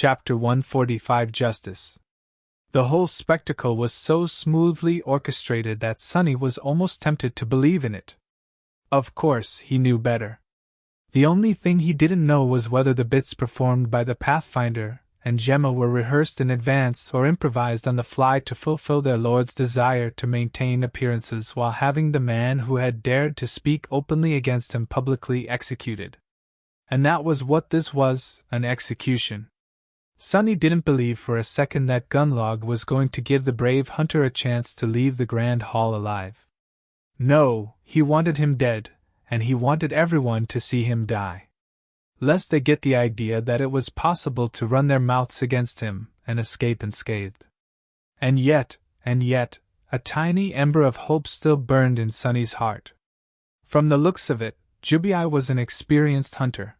Chapter 145 Justice. The whole spectacle was so smoothly orchestrated that Sonny was almost tempted to believe in it. Of course, he knew better. The only thing he didn't know was whether the bits performed by the Pathfinder and Gemma were rehearsed in advance or improvised on the fly to fulfill their lord's desire to maintain appearances while having the man who had dared to speak openly against him publicly executed. And that was what this was, an execution. Sonny didn't believe for a second that Gunlog was going to give the brave hunter a chance to leave the Grand Hall alive. No, he wanted him dead, and he wanted everyone to see him die. Lest they get the idea that it was possible to run their mouths against him and escape unscathed. And yet, a tiny ember of hope still burned in Sonny's heart. From the looks of it, Jubai was an experienced hunter.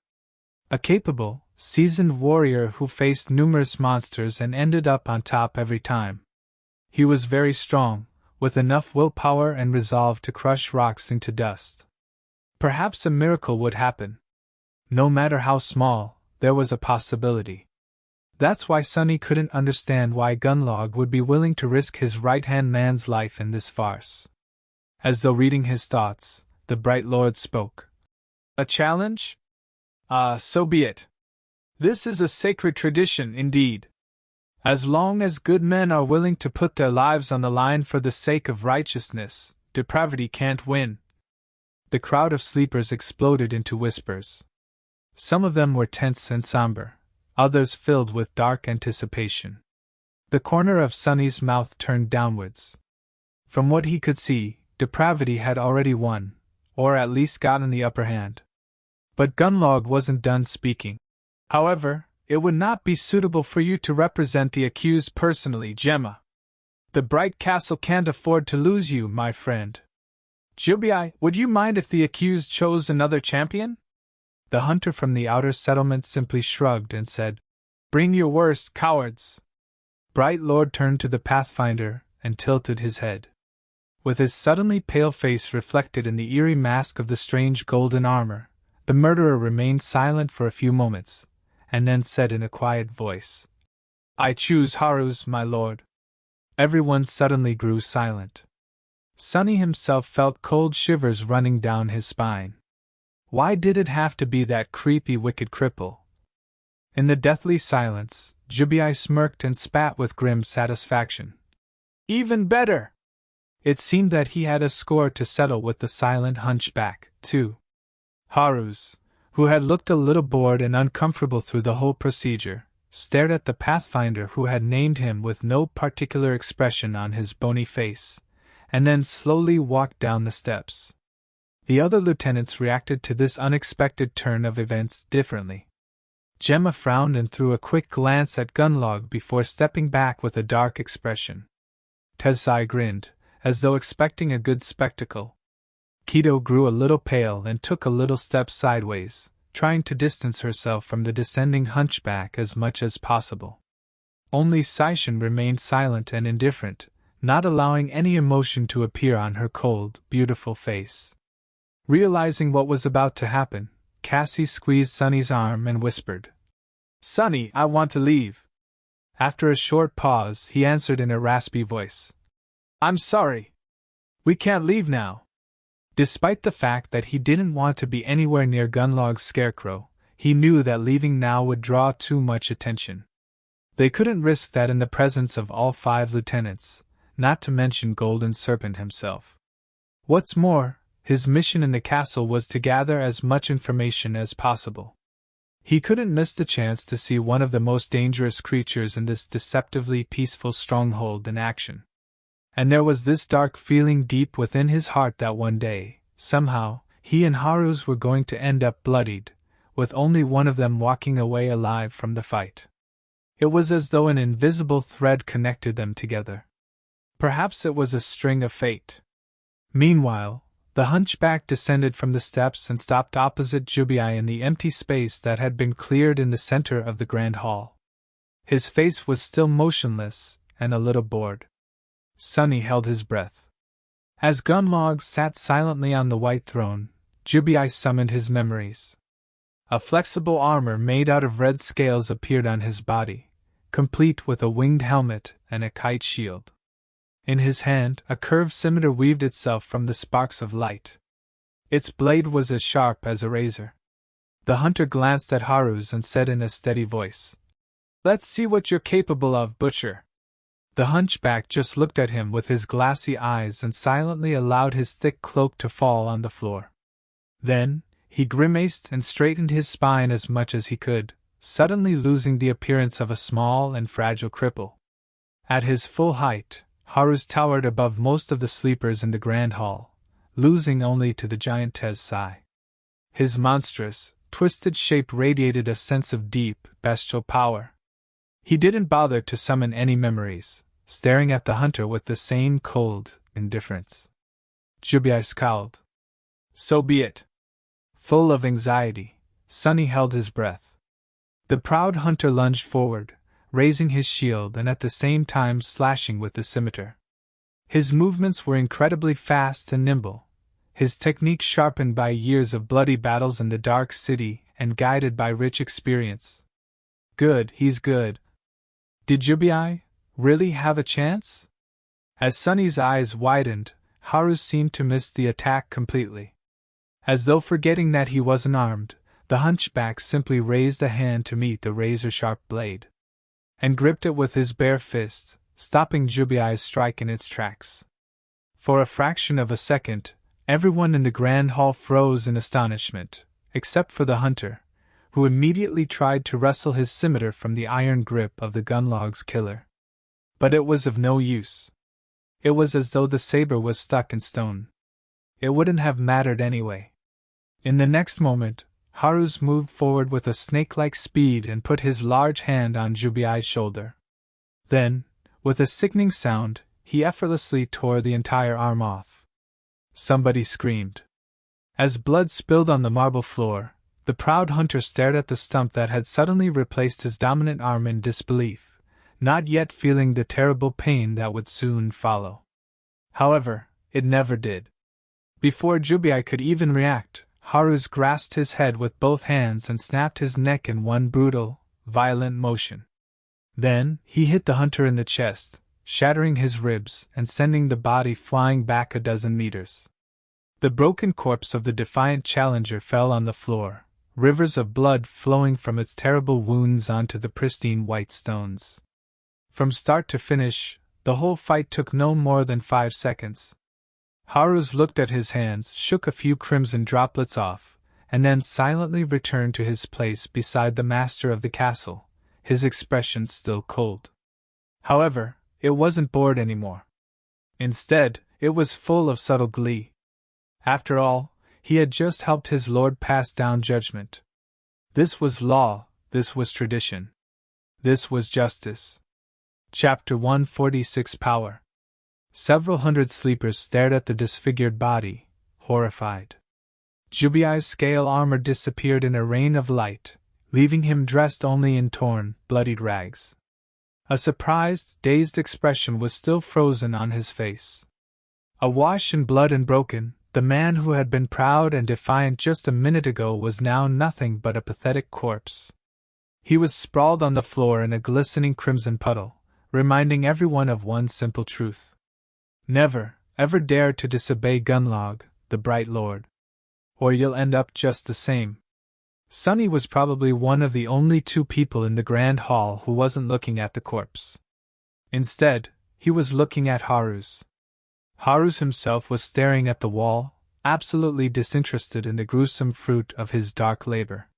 A capable, seasoned warrior who faced numerous monsters and ended up on top every time. He was very strong, with enough willpower and resolve to crush rocks into dust. Perhaps a miracle would happen. No matter how small, there was a possibility. That's why Sonny couldn't understand why Gunlog would be willing to risk his right-hand man's life in this farce. As though reading his thoughts, the Bright Lord spoke. A challenge? So be it. This is a sacred tradition indeed. As long as good men are willing to put their lives on the line for the sake of righteousness, depravity can't win. The crowd of sleepers exploded into whispers. Some of them were tense and somber, others filled with dark anticipation. The corner of Sonny's mouth turned downwards. From what he could see, depravity had already won, or at least gotten the upper hand. But Gunlog wasn't done speaking. However, it would not be suitable for you to represent the accused personally, Gemma. The Bright Castle can't afford to lose you, my friend. Jubai, would you mind if the accused chose another champion? The hunter from the outer settlement simply shrugged and said, Bring your worst, cowards. Bright Lord turned to the Pathfinder and tilted his head. With his suddenly pale face reflected in the eerie mask of the strange golden armor, the murderer remained silent for a few moments, and then said in a quiet voice, I choose Haruz, my lord. Everyone suddenly grew silent. Sonny himself felt cold shivers running down his spine. Why did it have to be that creepy wicked cripple? In the deathly silence, Jubai smirked and spat with grim satisfaction. Even better! It seemed that he had a score to settle with the silent hunchback, too. Haruz, who had looked a little bored and uncomfortable through the whole procedure, stared at the Pathfinder who had named him with no particular expression on his bony face, and then slowly walked down the steps. The other lieutenants reacted to this unexpected turn of events differently. Gemma frowned and threw a quick glance at Gunlog before stepping back with a dark expression. Tezai grinned, as though expecting a good spectacle. Keto grew a little pale and took a little step sideways, trying to distance herself from the descending hunchback as much as possible. Only Saishin remained silent and indifferent, not allowing any emotion to appear on her cold, beautiful face. Realizing what was about to happen, Cassie squeezed Sonny's arm and whispered, Sonny, I want to leave. After a short pause, he answered in a raspy voice, I'm sorry. We can't leave now. Despite the fact that he didn't want to be anywhere near Gunlog's scarecrow, he knew that leaving now would draw too much attention. They couldn't risk that in the presence of all 5 lieutenants, not to mention Golden Serpent himself. What's more, his mission in the castle was to gather as much information as possible. He couldn't miss the chance to see one of the most dangerous creatures in this deceptively peaceful stronghold in action. And there was this dark feeling deep within his heart that one day, somehow, he and Haruz were going to end up bloodied, with only one of them walking away alive from the fight. It was as though an invisible thread connected them together. Perhaps it was a string of fate. Meanwhile, the hunchback descended from the steps and stopped opposite Jubai in the empty space that had been cleared in the center of the Grand Hall. His face was still motionless and a little bored. Sonny held his breath. As Gunlog sat silently on the white throne, Jubai summoned his memories. A flexible armor made out of red scales appeared on his body, complete with a winged helmet and a kite shield. In his hand, a curved scimitar weaved itself from the sparks of light. Its blade was as sharp as a razor. The hunter glanced at Haruz and said in a steady voice, "Let's see what you're capable of, butcher." The hunchback just looked at him with his glassy eyes and silently allowed his thick cloak to fall on the floor. Then, he grimaced and straightened his spine as much as he could, suddenly losing the appearance of a small and fragile cripple. At his full height, Haruz towered above most of the sleepers in the grand hall, losing only to the giantess Sai. His monstrous, twisted shape radiated a sense of deep, bestial power. He didn't bother to summon any memories, staring at the hunter with the same cold indifference. Jubai scowled. So be it. Full of anxiety, Sunny held his breath. The proud hunter lunged forward, raising his shield and at the same time slashing with the scimitar. His movements were incredibly fast and nimble, his technique sharpened by years of bloody battles in the Dark City and guided by rich experience. Good, he's good. Did Jubai really have a chance? As Sunny's eyes widened, Haruz seemed to miss the attack completely. As though forgetting that he wasn't armed, the hunchback simply raised a hand to meet the razor-sharp blade, and gripped it with his bare fist, stopping Jubai's strike in its tracks. For a fraction of a second, everyone in the grand hall froze in astonishment, except for the hunter, who immediately tried to wrestle his scimitar from the iron grip of the Gunlog's killer. But it was of no use. It was as though the saber was stuck in stone. It wouldn't have mattered anyway. In the next moment, Haruz moved forward with a snake-like speed and put his large hand on Jubai's shoulder. Then, with a sickening sound, he effortlessly tore the entire arm off. Somebody screamed. As blood spilled on the marble floor, the proud hunter stared at the stump that had suddenly replaced his dominant arm in disbelief, not yet feeling the terrible pain that would soon follow. However, it never did. Before Jubai could even react, Haruz grasped his head with both hands and snapped his neck in one brutal, violent motion. Then, he hit the hunter in the chest, shattering his ribs and sending the body flying back a dozen meters. The broken corpse of the defiant challenger fell on the floor, rivers of blood flowing from its terrible wounds onto the pristine white stones. From start to finish, the whole fight took no more than 5 seconds. Haruz looked at his hands, shook a few crimson droplets off, and then silently returned to his place beside the master of the castle, his expression still cold. However, it wasn't bored anymore. Instead, it was full of subtle glee. After all, he had just helped his lord pass down judgment. This was law, this was tradition. This was justice. Chapter 146 Power. Several hundred sleepers stared at the disfigured body, horrified. Jubai's scale armor disappeared in a rain of light, leaving him dressed only in torn, bloodied rags. A surprised, dazed expression was still frozen on his face. Awash in blood and broken, the man who had been proud and defiant just a minute ago was now nothing but a pathetic corpse. He was sprawled on the floor in a glistening crimson puddle, reminding everyone of one simple truth. Never, ever dare to disobey Gunlog, the Bright Lord. Or you'll end up just the same. Sunny was probably one of the only 2 people in the grand hall who wasn't looking at the corpse. Instead, he was looking at Haruz. Haruz himself was staring at the wall, absolutely disinterested in the gruesome fruit of his dark labor.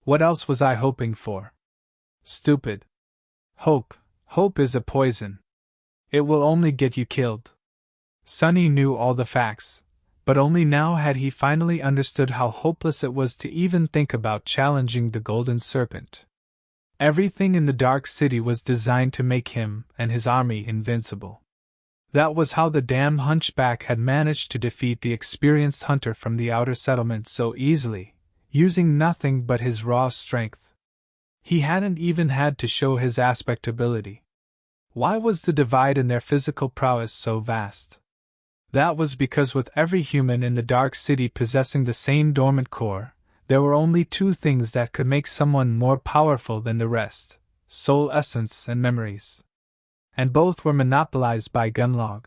What else was I hoping for? Stupid. Hope is a poison. It will only get you killed. Sunny knew all the facts, but only now had he finally understood how hopeless it was to even think about challenging the Golden Serpent. Everything in the Dark City was designed to make him and his army invincible. That was how the damn hunchback had managed to defeat the experienced hunter from the outer settlement so easily, using nothing but his raw strength. He hadn't even had to show his aspect ability. Why was the divide in their physical prowess so vast? That was because with every human in the Dark City possessing the same dormant core, There were only two things that could make someone more powerful than the rest: soul essence and memories. And both were monopolized by Gunlog.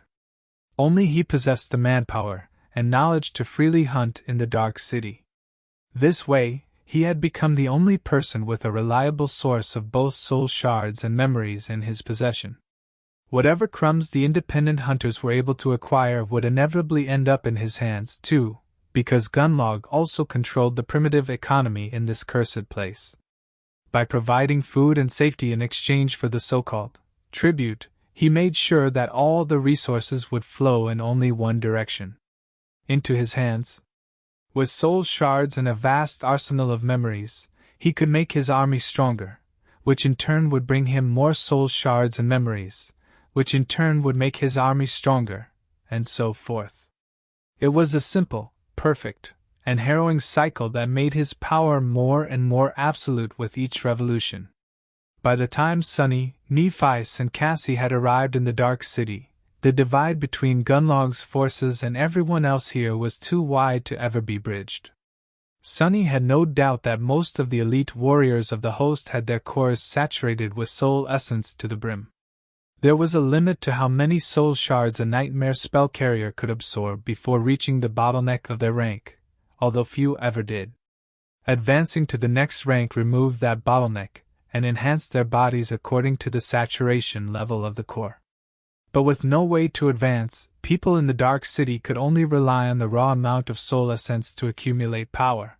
Only he possessed the manpower and knowledge to freely hunt in the Dark City. This way, he had become the only person with a reliable source of both soul shards and memories in his possession. Whatever crumbs the independent hunters were able to acquire would inevitably end up in his hands, too, because Gunlog also controlled the primitive economy in this cursed place. By providing food and safety in exchange for the so-called tribute, he made sure that all the resources would flow in only one direction: into his hands. With soul shards and a vast arsenal of memories, he could make his army stronger, which in turn would bring him more soul shards and memories, which in turn would make his army stronger, and so forth. It was a simple, perfect, and harrowing cycle that made his power more and more absolute with each revolution. By the time Sunny, Nephias, and Cassie had arrived in the Dark City, the divide between Gunlog's forces and everyone else here was too wide to ever be bridged. Sunny had no doubt that most of the elite warriors of the host had their cores saturated with soul essence to the brim. There was a limit to how many soul shards a nightmare spell carrier could absorb before reaching the bottleneck of their rank, although few ever did. Advancing to the next rank removed that bottleneck and enhanced their bodies according to the saturation level of the core. But with no way to advance, people in the Dark City could only rely on the raw amount of soul essence to accumulate power.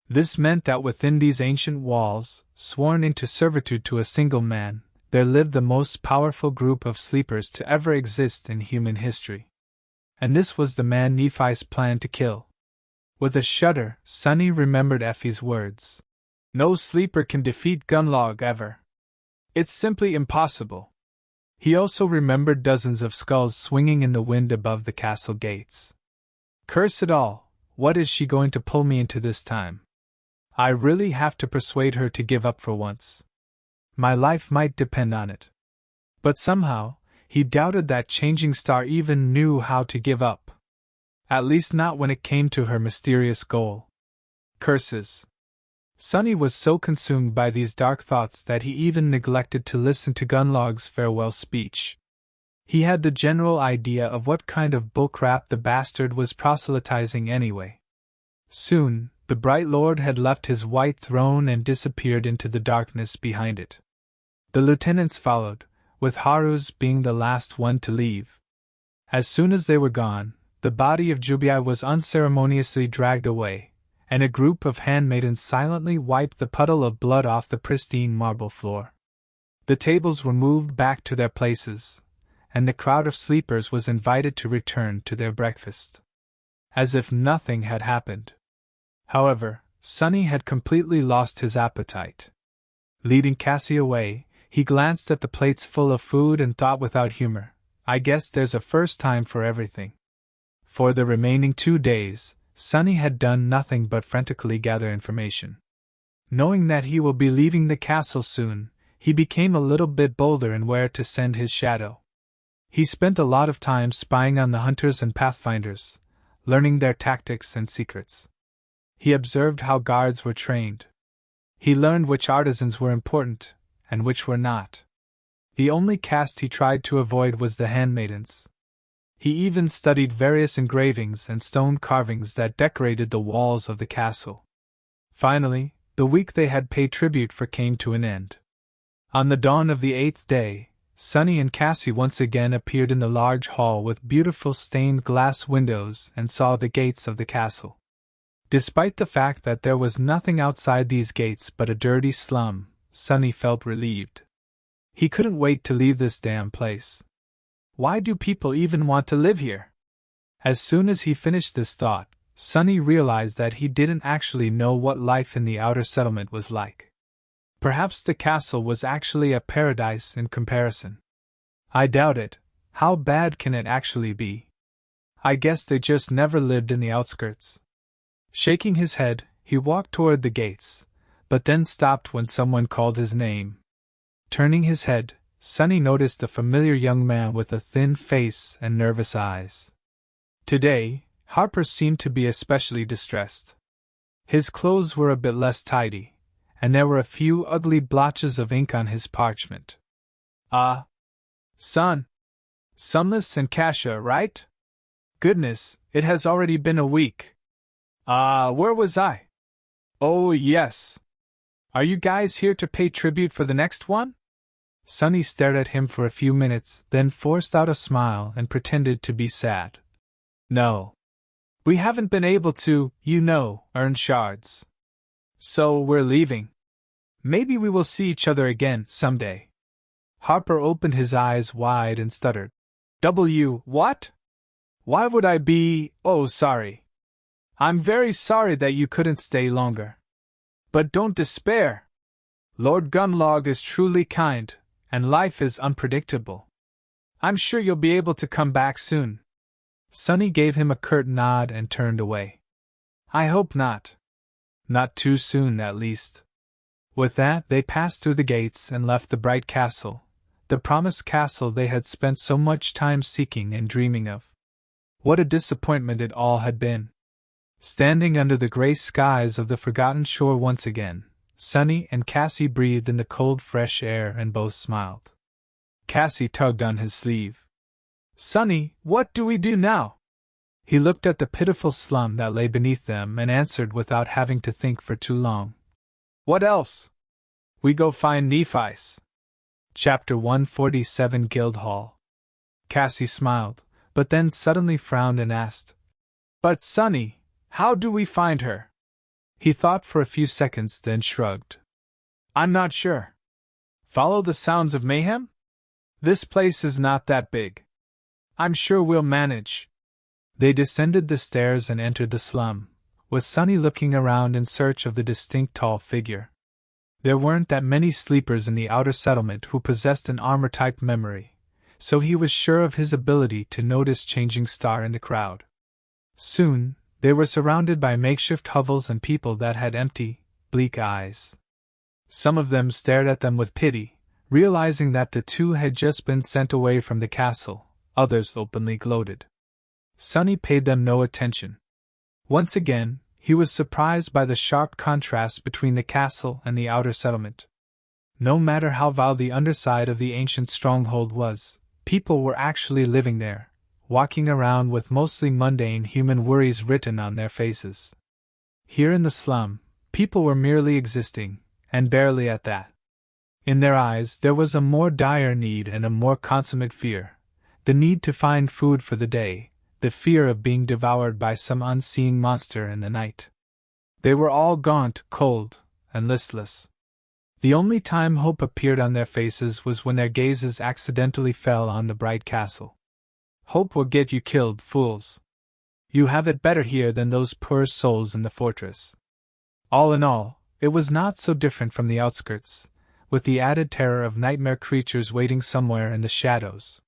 This meant that within these ancient walls, sworn into servitude to a single man, there lived the most powerful group of sleepers to ever exist in human history. And this was the man Nephias planned to kill. With a shudder, Sunny remembered Effie's words. No sleeper can defeat Gunlog ever. It's simply impossible. He also remembered dozens of skulls swinging in the wind above the castle gates. Curse it all, what is she going to pull me into this time? I really have to persuade her to give up for once. My life might depend on it. But somehow, he doubted that Changing Star even knew how to give up. At least not when it came to her mysterious goal. Curses. Sunny was so consumed by these dark thoughts that he even neglected to listen to Gunlog's farewell speech. He had the general idea of what kind of bullcrap the bastard was proselytizing anyway. Soon, the Bright Lord had left his white throne and disappeared into the darkness behind it. The lieutenants followed, with Haruz being the last one to leave. As soon as they were gone, the body of Jubai was unceremoniously dragged away, and a group of handmaidens silently wiped the puddle of blood off the pristine marble floor. The tables were moved back to their places, and the crowd of sleepers was invited to return to their breakfast. As if nothing had happened. However, Sunny had completely lost his appetite. Leading Cassie away, he glanced at the plates full of food and thought without humor, I guess there's a first time for everything. For the remaining 2 days, Sunny had done nothing but frantically gather information. Knowing that he will be leaving the castle soon, he became a little bit bolder in where to send his shadow. He spent a lot of time spying on the hunters and pathfinders, learning their tactics and secrets. He observed how guards were trained. He learned which artisans were important, and which were not. The only caste he tried to avoid was the handmaidens. He even studied various engravings and stone carvings that decorated the walls of the castle. Finally, the week they had paid tribute for came to an end. On the dawn of the 8th day, Sunny and Cassie once again appeared in the large hall with beautiful stained glass windows and saw the gates of the castle. Despite the fact that there was nothing outside these gates but a dirty slum, Sunny felt relieved. He couldn't wait to leave this damn place. Why do people even want to live here? As soon as he finished this thought, Sunny realized that he didn't actually know what life in the outer settlement was like. Perhaps the castle was actually a paradise in comparison. I doubt it. How bad can it actually be? I guess they just never lived in the outskirts. Shaking his head, he walked toward the gates, but then stopped when someone called his name. Turning his head, Sunny noticed a familiar young man with a thin face and nervous eyes. Today, Harper seemed to be especially distressed. His clothes were a bit less tidy, and there were a few ugly blotches of ink on his parchment. "Ah, son. Sunless and Kasha, right? Goodness, it has already been a week. Where was I? Oh, yes. Are you guys here to pay tribute for the next one?" Sonny stared at him for a few minutes, then forced out a smile and pretended to be sad. "No. We haven't been able to, earn shards. So we're leaving. Maybe we will see each other again someday." Harper opened his eyes wide and stuttered. What? Why would I be, sorry. I'm very sorry that you couldn't stay longer. But don't despair. Lord Gunlog is truly kind, and life is unpredictable. I'm sure you'll be able to come back soon. Sonny gave him a curt nod and turned away. "I hope not. Not too soon, at least." With that, they passed through the gates and left the bright castle, the promised castle they had spent so much time seeking and dreaming of. What a disappointment it all had been. Standing under the gray skies of the forgotten shore once again, Sonny and Cassie breathed in the cold fresh air and both smiled. Cassie tugged on his sleeve. "Sonny, what do we do now?" He looked at the pitiful slum that lay beneath them and answered without having to think for too long. "What else? We go find Nephi's." Chapter 147 Guildhall. Cassie smiled, but then suddenly frowned and asked, "But Sonny, how do we find her?" He thought for a few seconds, then shrugged. "I'm not sure. Follow the sounds of mayhem? This place is not that big. I'm sure we'll manage." They descended the stairs and entered the slum, with Sonny looking around in search of the distinct tall figure. There weren't that many sleepers in the outer settlement who possessed an armor-type memory, so he was sure of his ability to notice Changing Star in the crowd. Soon, they were surrounded by makeshift hovels and people that had empty, bleak eyes. Some of them stared at them with pity, realizing that the two had just been sent away from the castle. Others openly gloated. Sonny paid them no attention. Once again, he was surprised by the sharp contrast between the castle and the outer settlement. No matter how vile the underside of the ancient stronghold was, people were actually living there, walking around with mostly mundane human worries written on their faces. Here in the slum, people were merely existing, and barely at that. In their eyes there was a more dire need and a more consummate fear. The need to find food for the day, the fear of being devoured by some unseen monster in the night. They were all gaunt, cold, and listless. The only time hope appeared on their faces was when their gazes accidentally fell on the bright castle. "Hope will get you killed, fools. You have it better here than those poor souls in the fortress." All in all, it was not so different from the outskirts, with the added terror of nightmare creatures waiting somewhere in the shadows.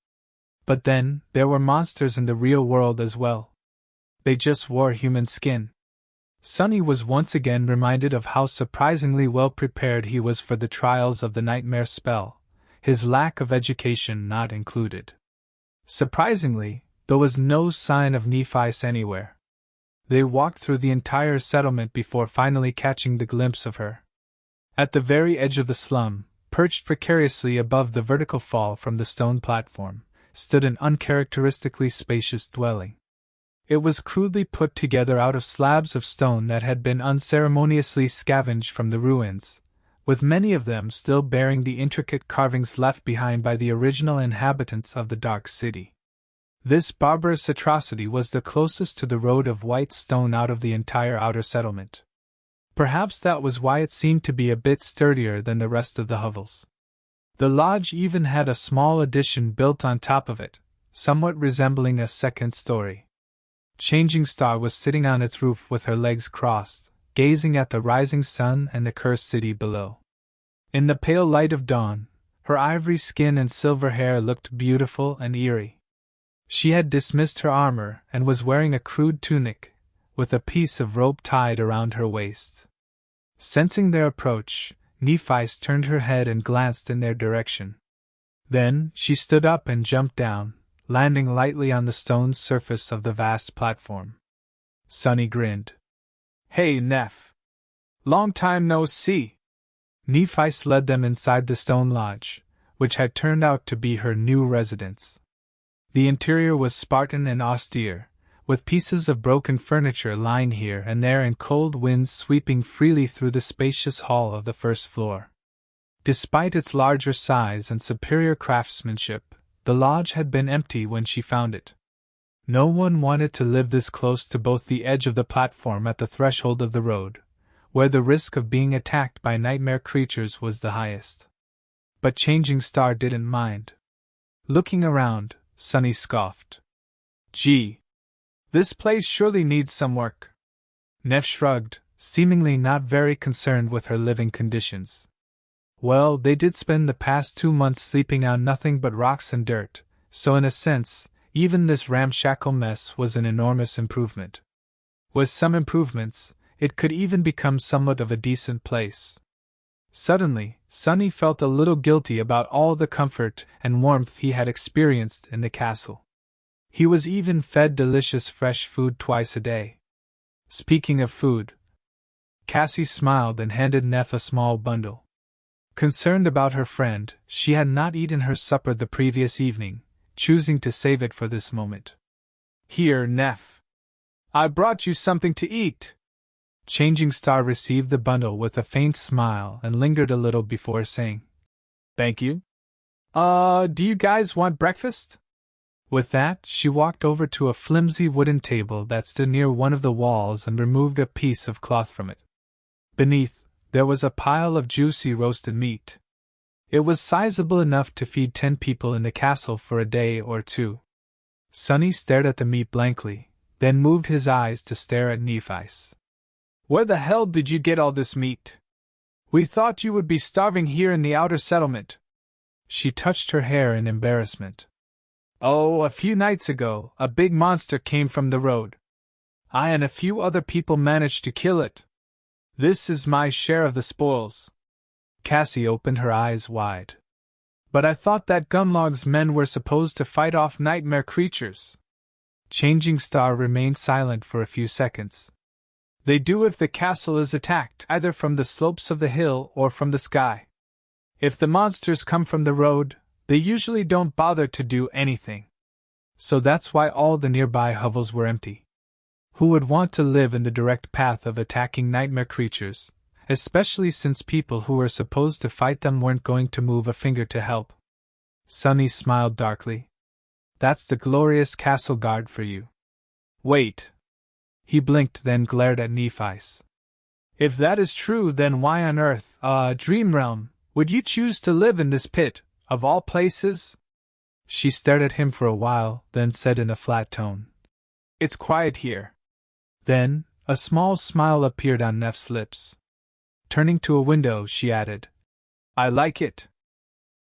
But then, there were monsters in the real world as well. They just wore human skin. Sonny was once again reminded of how surprisingly well prepared he was for the trials of the nightmare spell, his lack of education not included. Surprisingly, there was no sign of Nephi's anywhere. They walked through the entire settlement before finally catching the glimpse of her. At the very edge of the slum, perched precariously above the vertical fall from the stone platform, stood an uncharacteristically spacious dwelling. It was crudely put together out of slabs of stone that had been unceremoniously scavenged from the ruins, with many of them still bearing the intricate carvings left behind by the original inhabitants of the Dark City. This barbarous atrocity was the closest to the road of white stone out of the entire outer settlement. Perhaps that was why it seemed to be a bit sturdier than the rest of the hovels. The lodge even had a small addition built on top of it, somewhat resembling a second story. Changing Star was sitting on its roof with her legs crossed, gazing at the rising sun and the cursed city below. In the pale light of dawn, her ivory skin and silver hair looked beautiful and eerie. She had dismissed her armor and was wearing a crude tunic, with a piece of rope tied around her waist. Sensing their approach, Nephis turned her head and glanced in their direction. Then, she stood up and jumped down, landing lightly on the stone surface of the vast platform. Sonny grinned. Hey, Neph. Long time no see. Nephi led them inside the stone lodge, which had turned out to be her new residence. The interior was Spartan and austere, with pieces of broken furniture lying here and there and cold winds sweeping freely through the spacious hall of the first floor. Despite its larger size and superior craftsmanship, the lodge had been empty when she found it. No one wanted to live this close to both the edge of the platform at the threshold of the road, where the risk of being attacked by nightmare creatures was the highest. But Changing Star didn't mind. Looking around, Sunny scoffed. Gee, this place surely needs some work. Neph shrugged, seemingly not very concerned with her living conditions. Well, they did spend the past 2 months sleeping on nothing but rocks and dirt, so in a sense, even this ramshackle mess was an enormous improvement. With some improvements, it could even become somewhat of a decent place. Suddenly, Sunny felt a little guilty about all the comfort and warmth he had experienced in the castle. He was even fed delicious fresh food twice a day. Speaking of food, Cassie smiled and handed Neph a small bundle. Concerned about her friend, she had not eaten her supper the previous evening, choosing to save it for this moment. Here, Neph. I brought you something to eat. Changing Star received the bundle with a faint smile and lingered a little before saying, Thank you. Do you guys want breakfast? With that, she walked over to a flimsy wooden table that stood near one of the walls and removed a piece of cloth from it. Beneath, there was a pile of juicy roasted meat. It was sizable enough to feed 10 people in the castle for a day or two. Sunny stared at the meat blankly, then moved his eyes to stare at Nephi. Where the hell did you get all this meat? We thought you would be starving here in the outer settlement. She touched her hair in embarrassment. Oh, a few nights ago, a big monster came from the road. I and a few other people managed to kill it. This is my share of the spoils. Cassie opened her eyes wide. But I thought that Gunlog's men were supposed to fight off nightmare creatures. Changing Star remained silent for a few seconds. They do if the castle is attacked, either from the slopes of the hill or from the sky. If the monsters come from the road, they usually don't bother to do anything. So that's why all the nearby hovels were empty. Who would want to live in the direct path of attacking nightmare creatures, especially since people who were supposed to fight them weren't going to move a finger to help? Sunny smiled darkly. That's the glorious castle guard for you. Wait. He blinked, then glared at Nephi. If that is true, then why on earth, Dream Realm, would you choose to live in this pit, of all places? She stared at him for a while, then said in a flat tone, It's quiet here. Then, a small smile appeared on Neph's lips. Turning to a window, she added, I like it.